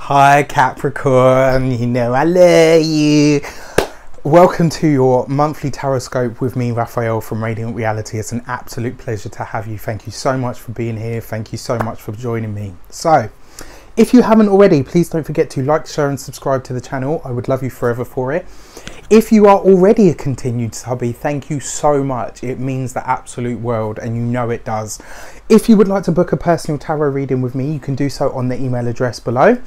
Hi Capricorn, you know I love you. Welcome to your monthly Tarotscope with me, Raphael from Reydiant.reality. It's an absolute pleasure to have you. Thank you so much for being here. Thank you so much for joining me. So, if you haven't already, please don't forget to like, share and subscribe to the channel. I would love you forever for it. If you are already a continued subby, thank you so much. It means the absolute world and you know it does. If you would like to book a personal tarot reading with me, you can do so on the email address below.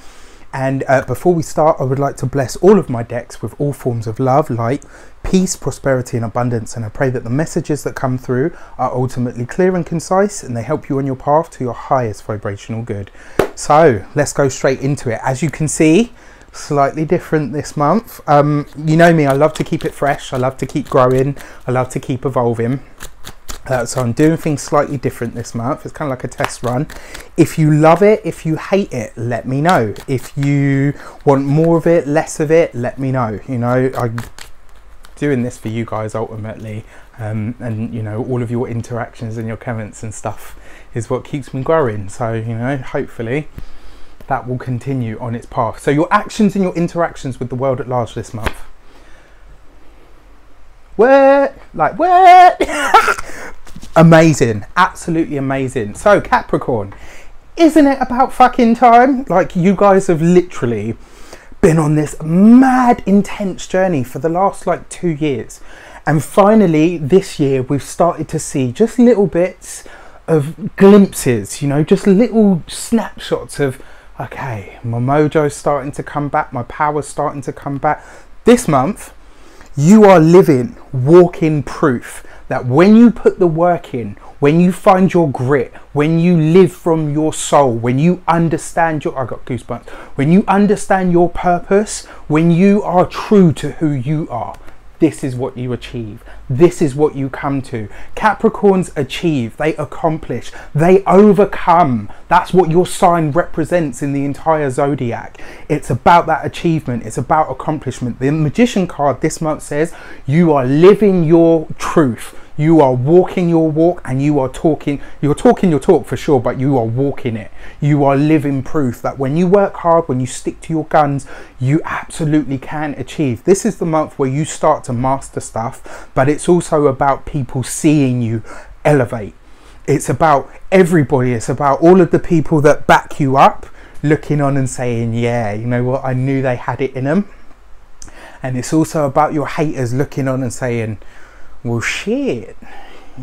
And before we start, I would like to bless all of my decks with all forms of love, light, peace, prosperity and abundance. And I pray that the messages that come through are ultimately clear and concise and they help you on your path to your highest vibrational good. So let's go straight into it. As you can see, slightly different this month. You know me, I love to keep it fresh. I love to keep growing. I love to keep evolving. So I'm doing things slightly different this month. It's kind of like a test run. If you love it, if you hate it, let me know. If you want more of it, less of it, let me know. You know, I'm doing this for you guys ultimately. And you know, all of your interactions and your comments and stuff is what keeps me growing. So, you know, hopefully that will continue on its path. So your actions and your interactions with the world at large this month. What? Like what? Amazing, absolutely amazing. So Capricorn, isn't it about fucking time? Like, you guys have literally been on this mad intense journey for the last like 2 years, and finally this year we've started to see just little bits of glimpses, you know, just little snapshots of, okay, my mojo's starting to come back, my power's starting to come back. This month you are living walking proof that when you put the work in, when you find your grit, when you live from your soul, when you understand your, I got goosebumps, when you understand your purpose, when you are true to who you are, this is what you achieve. This is what you come to. Capricorns achieve, they accomplish, they overcome. That's what your sign represents in the entire zodiac. It's about that achievement. It's about accomplishment. The Magician card this month says you are living your truth. You are walking your walk and you are talking, you're talking your talk for sure, but you are walking it. You are living proof that when you work hard, when you stick to your guns, you absolutely can achieve. This is the month where you start to master stuff, but it's also about people seeing you elevate. It's about everybody. It's about all of the people that back you up, looking on and saying, yeah, you know what, I knew they had it in them. And it's also about your haters looking on and saying, well shit,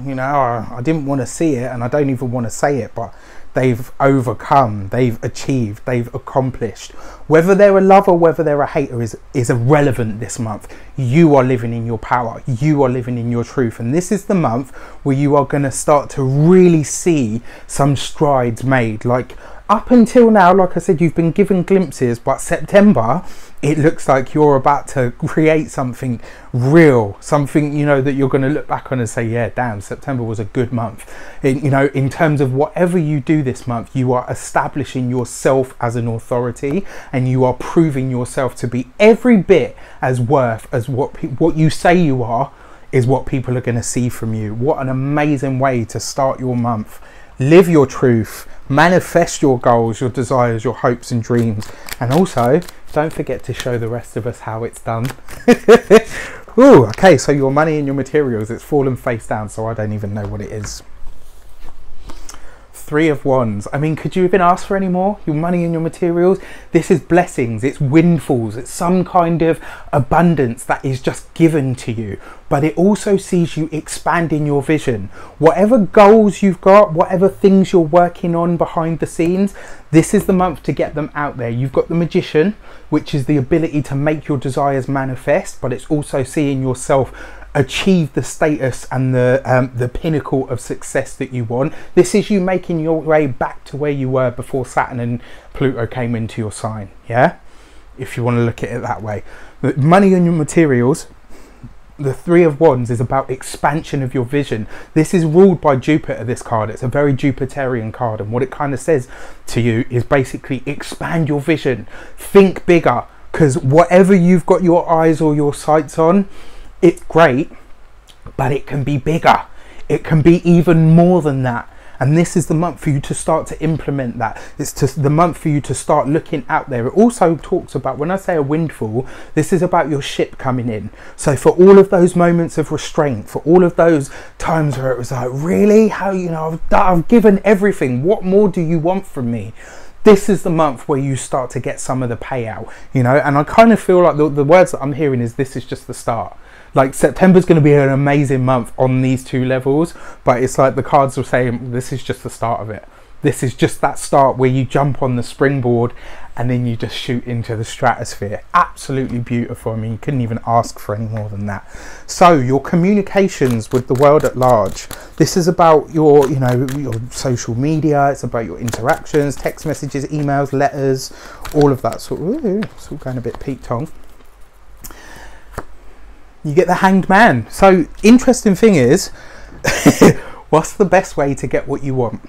you know, I didn't want to see it and I don't even want to say it, but they've overcome, they've achieved, they've accomplished. Whether they're a lover, whether they're a hater is irrelevant this month. You are living in your power, you are living in your truth, and this is the month where you are going to start to really see some strides made. Like, up until now, like I said, you've been given glimpses, but September, it looks like you're about to create something real, something, you know, that you're going to look back on and say, yeah, damn, September was a good month. You know, in terms of whatever you do this month, you are establishing yourself as an authority and you are proving yourself to be every bit as worth as what you say you are is what people are going to see from you. What an amazing way to start your month. Live your truth, manifest your goals, your desires, your hopes and dreams, and also don't forget to show the rest of us how it's done. Ooh, okay, so your money and your materials, it's fallen face down, so I don't even know what it is. 3 of Wands. I mean, could you even ask for any more? Your money and your materials. This is blessings, it's windfalls, it's some kind of abundance that is just given to you. But it also sees you expanding your vision. Whatever goals you've got, whatever things you're working on behind the scenes, this is the month to get them out there. You've got the Magician, which is the ability to make your desires manifest, but it's also seeing yourself achieve the status and the pinnacle of success that you want. This is you making your way back to where you were before Saturn and Pluto came into your sign, yeah? If you want to look at it that way. The money and your materials, the 3 of Wands is about expansion of your vision. This is ruled by Jupiter, this card. It's a very Jupiterian card, and what it kind of says to you is basically expand your vision, think bigger, because whatever you've got your eyes or your sights on, it's great, but it can be bigger. It can be even more than that. And this is the month for you to start to implement that. It's the month for you to start looking out there. It also talks about, when I say a windfall, this is about your ship coming in. So for all of those moments of restraint, for all of those times where it was like, really? How, you know, I've given everything. What more do you want from me? This is the month where you start to get some of the payout, you know, and I kind of feel like the words that I'm hearing is this is just the start. Like September's going to be an amazing month on these two levels, but it's like the cards are saying this is just the start of it. This is just that start where you jump on the springboard and then you just shoot into the stratosphere. Absolutely beautiful. I mean, you couldn't even ask for any more than that. So your communications with the world at large. This is about your, you know, your social media. It's about your interactions, text messages, emails, letters, all of that sort of. Ooh, it's all going a bit Pete Tong. You get the Hanged Man. So interesting thing is, what's the best way to get what you want?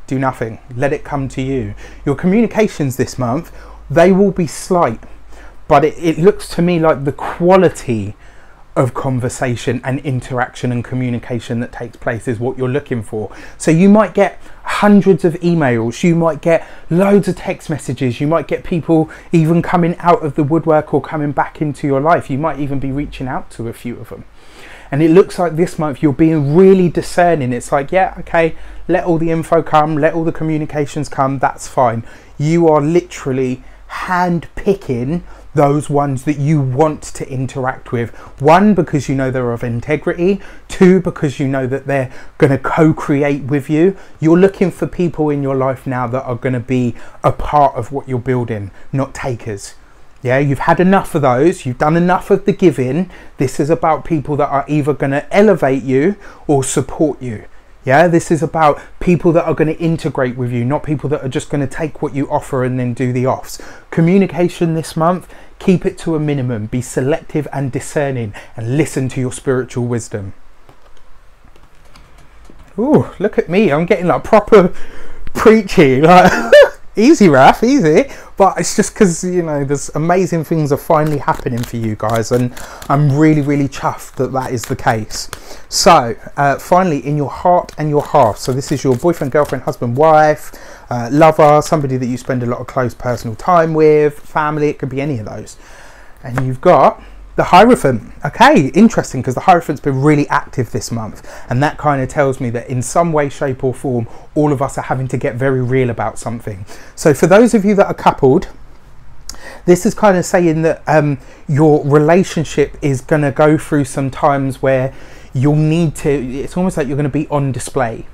Do nothing. Let it come to you. Your communications this month, they will be slight, but it looks to me like the quality of conversation and interaction and communication that takes place is what you're looking for. So you might get hundreds of emails, you might get loads of text messages, you might get people even coming out of the woodwork or coming back into your life. You might even be reaching out to a few of them. And it looks like this month you're being really discerning. It's like, yeah, okay, let all the info come, let all the communications come, that's fine. You are literally hand picking those ones that you want to interact with. One, because you know they're of integrity. Two, because you know that they're going to co-create with you. You're looking for people in your life now that are going to be a part of what you're building, not takers. Yeah, you've had enough of those. You've done enough of the giving. This is about people that are either going to elevate you or support you. Yeah, this is about people that are going to integrate with you, not people that are just going to take what you offer and then do the offs. Communication this month, keep it to a minimum. Be selective and discerning and listen to your spiritual wisdom. Ooh, look at me. I'm getting like proper preachy. Like, easy, Raph, easy. But it's just because, you know, there's amazing things are finally happening for you guys, and I'm really, really chuffed that that is the case. So, finally, in your heart and your half. So this is your boyfriend, girlfriend, husband, wife, lover, somebody that you spend a lot of close personal time with, family, it could be any of those. And you've got the Hierophant. Okay, interesting, because the Hierophant's been really active this month, and that kind of tells me that in some way, shape or form, all of us are having to get very real about something. So for those of you that are coupled, this is kind of saying that your relationship is going to go through some times where you'll need to, it's almost like you're going to be on display.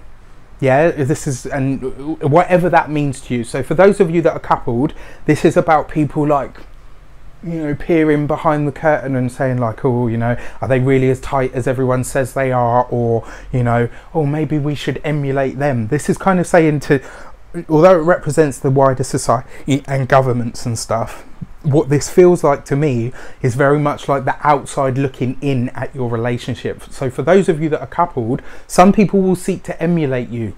Yeah, this is, and whatever that means to you. So for those of you that are coupled, this is about people like, you know, peering behind the curtain and saying like, oh, you know, are they really as tight as everyone says they are? Or, you know, oh, maybe we should emulate them. This is kind of saying to, although it represents the wider society and governments and stuff, what this feels like to me is very much like the outside looking in at your relationship. So for those of you that are coupled, some people will seek to emulate you,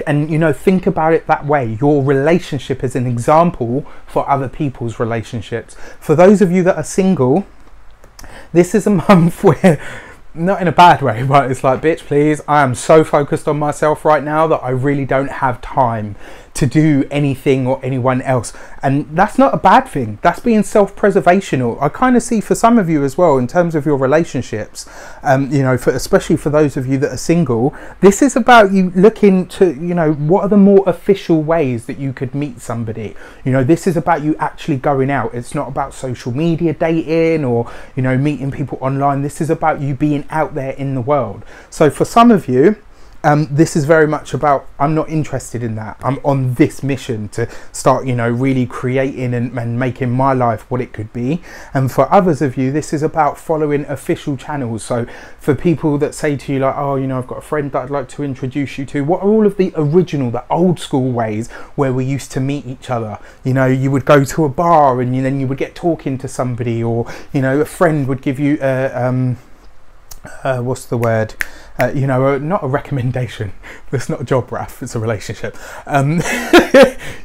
and you know, think about it that way. Your relationship is an example for other people's relationships. For those of you that are single, this is a month where, not in a bad way, but it's like, bitch, please, I am so focused on myself right now that I really don't have time to do anything or anyone else. And that's not a bad thing. That's being self-preservational. I kind of see for some of you as well, in terms of your relationships, you know, especially for those of you that are single, this is about you looking to, you know, what are the more official ways that you could meet somebody. You know, this is about you actually going out. It's not about social media dating or, you know, meeting people online. This is about you being out there in the world. So for some of you, this is very much about, I'm not interested in that. I'm on this mission to start, you know, really creating and making my life what it could be. And for others of you, this is about following official channels. So for people that say to you like, oh, you know, I've got a friend that I'd like to introduce you to, what are all of the original, the old school ways where we used to meet each other? You know, you would go to a bar and then you would get talking to somebody, or, you know, a friend would give you what's the word? You know, not a recommendation. That's not a job, Raph. It's a relationship.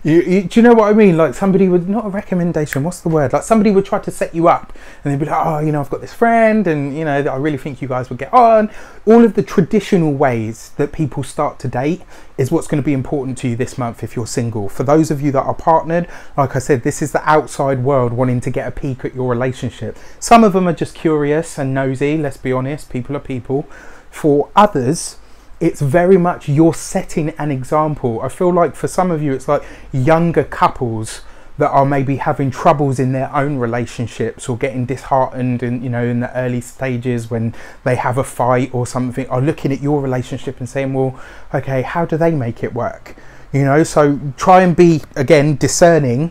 Do you know what I mean? Like somebody would, not a recommendation, what's the word? Like somebody would try to set you up and they'd be like, oh, you know, I've got this friend and, you know, I really think you guys would get on. All of the traditional ways that people start to date is what's going to be important to you this month if you're single. For those of you that are partnered, like I said, this is the outside world wanting to get a peek at your relationship. Some of them are just curious and nosy, let's be honest, people are people. For others, it's very much you're setting an example. I feel like for some of you, it's like younger couples that are maybe having troubles in their own relationships or getting disheartened and, you know, in the early stages when they have a fight or something, are looking at your relationship and saying, well, okay, how do they make it work? You know, so try and be, again, discerning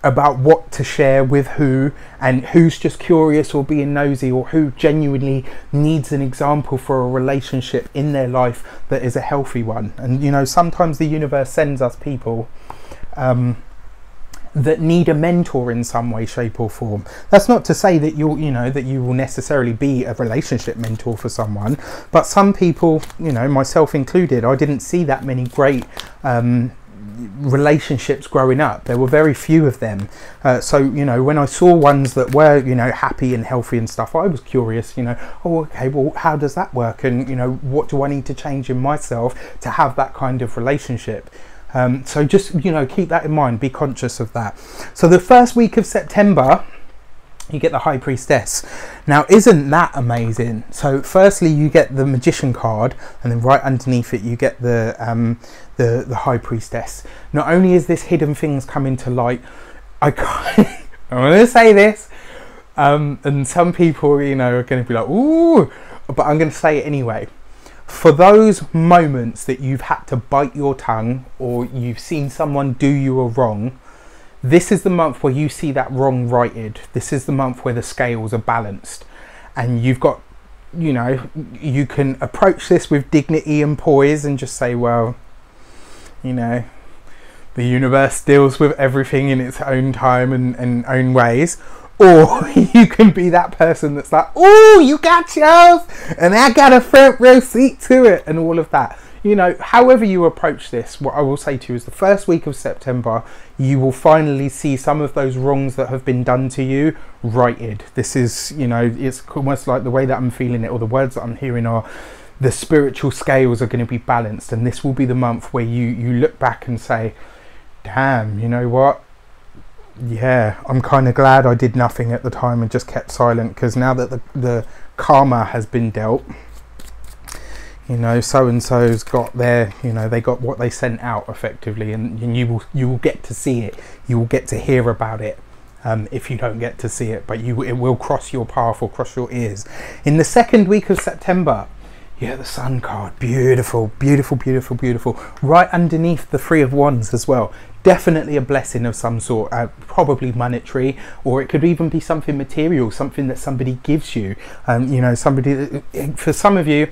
about what to share with who, and who's just curious or being nosy, or who genuinely needs an example for a relationship in their life that is a healthy one. And you know, sometimes the universe sends us people that need a mentor in some way, shape or form. That's not to say that you know that you will necessarily be a relationship mentor for someone, but some people, you know, myself included, I didn't see that many great relationships growing up. There were very few of them, so you know, when I saw ones that were, you know, happy and healthy and stuff, I was curious, you know, oh okay, well how does that work, and you know, what do I need to change in myself to have that kind of relationship? So just, you know, keep that in mind, be conscious of that. So the first week of September, you get the High Priestess. Now, isn't that amazing? So firstly, you get the Magician card, and then right underneath it, you get the High Priestess. Not only is this hidden things coming to light, I'm going to say this, and some people, you know, are going to be like, ooh, but I'm going to say it anyway. For those moments that you've had to bite your tongue, or you've seen someone do you a wrong, this is the month where you see that wrong righted. This is the month where the scales are balanced, and you've got, you know, you can approach this with dignity and poise and just say, well, you know, the universe deals with everything in its own time and own ways. Or you can be that person that's like, oh, you got yours and I got a front row seat to it and all of that. You know, however you approach this, what I will say to you is the first week of September, you will finally see some of those wrongs that have been done to you righted. This is, you know, it's almost like the way that I'm feeling it, or the words that I'm hearing are, the spiritual scales are going to be balanced, and this will be the month where you look back and say, damn, you know what? Yeah, I'm kind of glad I did nothing at the time and just kept silent, because now that the karma has been dealt, you know, so-and-so's got their, you know, they got what they sent out effectively, and you will get to see it, you will get to hear about it, if you don't get to see it, but it will cross your path or cross your ears. In the second week of September, yeah, the Sun card, beautiful, beautiful, beautiful, beautiful. Right underneath the Three of Wands as well. Definitely a blessing of some sort, probably monetary, or it could even be something material, something that somebody gives you. You know, somebody, for some of you,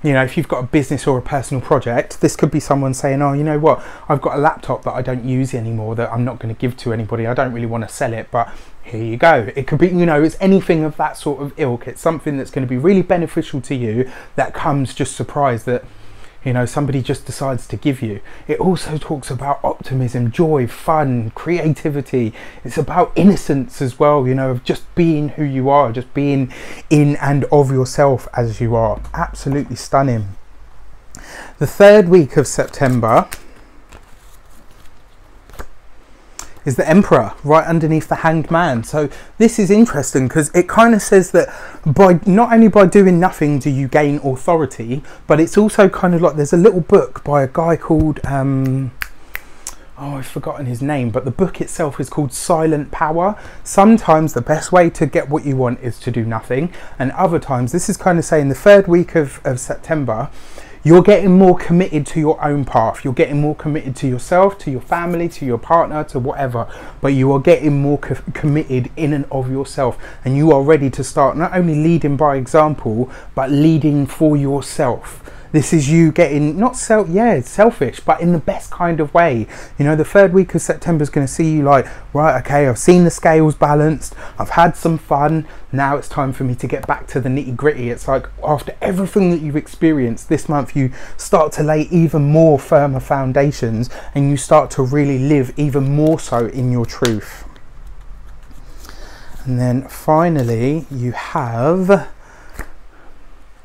you know, if you've got a business or a personal project, this could be someone saying, oh, you know what, I've got a laptop that I don't use anymore that I'm not going to give to anybody. I don't really want to sell it, but here you go. It could be, you know, it's anything of that sort of ilk. It's something that's going to be really beneficial to you that comes just surprise that, you know, somebody just decides to give you. It also talks about optimism, joy, fun, creativity. It's about innocence as well, you know, of just being who you are, just being in and of yourself as you are. Absolutely stunning. The third week of September is the Emperor, right underneath the Hanged Man. So this is interesting because it kind of says that by not only by doing nothing do you gain authority, but it's also kind of like, there's a little book by a guy called oh, I've forgotten his name, but the book itself is called Silent Power. Sometimes the best way to get what you want is to do nothing, and other times, this is kind of saying the third week of September, you're getting more committed to your own path. You're getting more committed to yourself, to your family, to your partner, to whatever. But you are getting more committed in and of yourself. And you are ready to start not only leading by example, but leading for yourself. This is you getting, not selfish, but in the best kind of way. You know, the third week of September is going to see you like, right, okay, I've seen the scales balanced, I've had some fun, now it's time for me to get back to the nitty gritty. It's like after everything that you've experienced this month, you start to lay even more firmer foundations, and you start to really live even more so in your truth. And then finally you have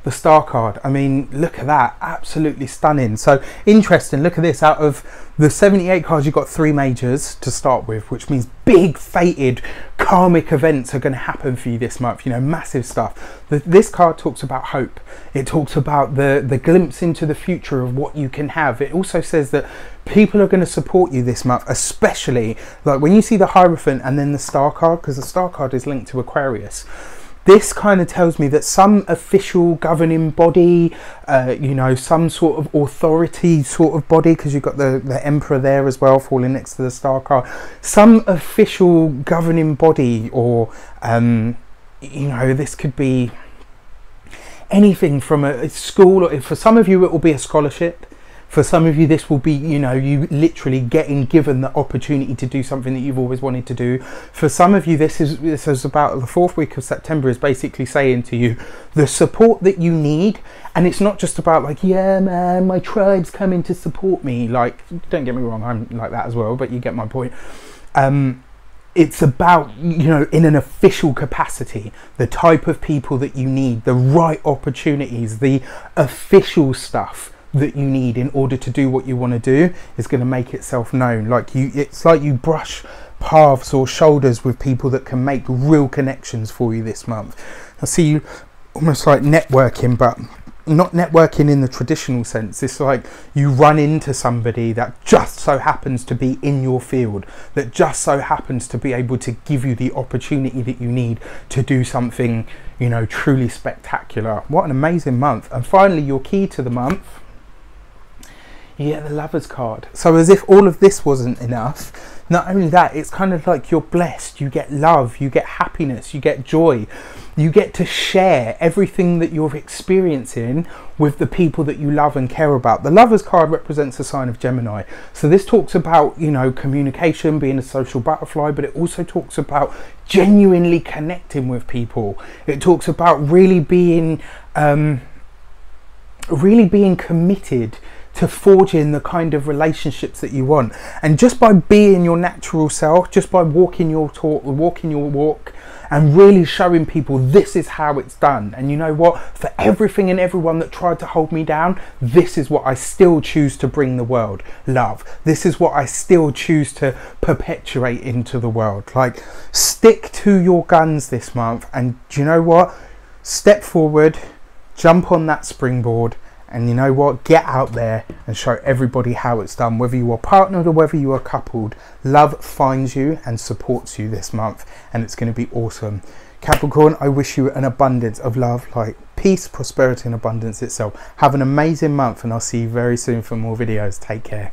the Star card. I mean, look at that, absolutely stunning. So interesting, look at this, out of the 78 cards you've got 3 majors to start with, which means big fated karmic events are going to happen for you this month, you know, massive stuff. This card talks about hope. It talks about the glimpse into the future of what you can have. It also says that people are going to support you this month, especially like when you see the Hierophant and then the Star card, because the Star card is linked to Aquarius. This kind of tells me that some official governing body, you know, some sort of authority sort of body, because you've got the Emperor there as well falling next to the Star card, some official governing body, or you know, this could be anything from a school, or for some of you it will be a scholarship. For some of you, this will be, you know, you literally given the opportunity to do something that you've always wanted to do. For some of you, this is about the 4th week of September is basically saying to you the support that you need. And it's not just about like, yeah, man, my tribe's coming to support me. Like, don't get me wrong, I'm like that as well, but you get my point. It's about, you know, in an official capacity, the type of people that you need, the right opportunities, the official stuff that you need in order to do what you want to do is going to make itself known. Like it's like you brush paths or shoulders with people that can make real connections for you this month. I see you almost like networking, but not networking in the traditional sense. It's like you run into somebody that just so happens to be in your field, that just so happens to be able to give you the opportunity that you need to do something, you know, truly spectacular. What an amazing month. And finally, your key to the month, you get the Lovers card. So as if all of this wasn't enough, not only that, it's kind of like you're blessed, you get love, you get happiness, you get joy, you get to share everything that you're experiencing with the people that you love and care about. The Lovers card represents a sign of Gemini. So this talks about, you know, communication, being a social butterfly, but it also talks about genuinely connecting with people. It talks about really being committed to forging the kind of relationships that you want. And just by being your natural self, just by walking your talk, walking your walk, and really showing people this is how it's done. And you know what, for everything and everyone that tried to hold me down, this is what I still choose to bring the world, love. This is what I still choose to perpetuate into the world. Like, stick to your guns this month, and do you know what, step forward, jump on that springboard, and you know what, get out there and show everybody how it's done. Whether you are partnered or whether you are coupled, love finds you and supports you this month, and it's going to be awesome. Capricorn, I wish you an abundance of love, like peace, prosperity and abundance itself. Have an amazing month, and I'll see you very soon for more videos. Take care.